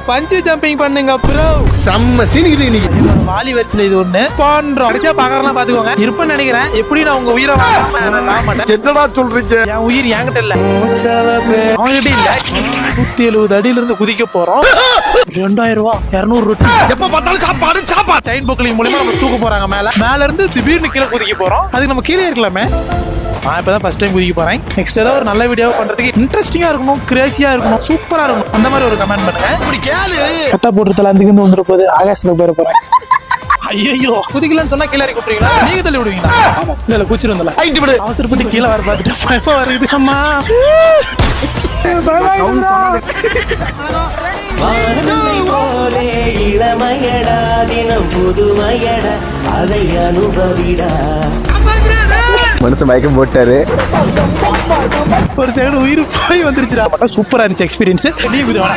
பஞ்சு ஜம்பிங் பண்ணுங்க ப்ரோ. செம்ம சீனிக்குது இன்னைக்கு. வாலி வெர்ஷன் இது ஒண்ணு பண்றோம். கடைசியா பாக்கறலாம் பாத்துக்கோங்க. இருப்பேன்னு நினைக்கிறேன். எப்படி நான் உங்க உயிரை வாங்காம நான் சாக மாட்டேன். என்னடா சொல்றீங்க? என் உயிர் என்கிட்ட இல்ல, அவங்ககிட்ட இல்ல. 170 அடியில இருந்து குதிக்க போறோம். 2000 ரூபாய் 200 ரொட்டி. எப்ப பார்த்தாலும் சாப்பாடு சாப்பாடு. செயின் பொக்லிங் மூலமா நம்ம தூக்க போறாங்க மேல இருந்து திடீர்னு கீழே குதிக்க போறோம். அதுக்கு நம்ம கீழே இருக்கலாமே. நான் இப்பதான் ஃபர்ஸ்ட் டைம் குதிக்க போறேன். நெக்ஸ்ட் ஏதாவது ஒரு நல்ல வீடியோ பண்றதுக்கு இன்ட்ரெஸ்டிங்கா இருக்கணும், கிரேசியா இருக்கணும், சூப்பரா இருக்கணும். அந்த மாதிரி ஒரு கமெண்ட் பண்ணுங்க. இப்படி கேளு. கட்டா போட்டு தலாந்துக்கு வந்துட போகுது. ஆகாசத்துக்கு போயிட போறேன். ஐயோ குதிக்கலன்னு சொன்னா கீழே கூப்பிடுறீங்களா? நீங்க தள்ளி விடுவீங்களா? இல்ல குச்சிருந்தல அவசரப்பட்டு கீழே வர பார்த்துட்டு பயமா வருது. அம்மா இளமையடா தினம் புதுமையடா அதை அனுபவிடா. மனுஷன் மயக்கம் போட்டாரு. ஒரு சைடு உயிர் போய் வந்துருச்சுடா. சூப்பரா இருந்துச்சு எக்ஸ்பீரியன்ஸ். நீ குதிவானா?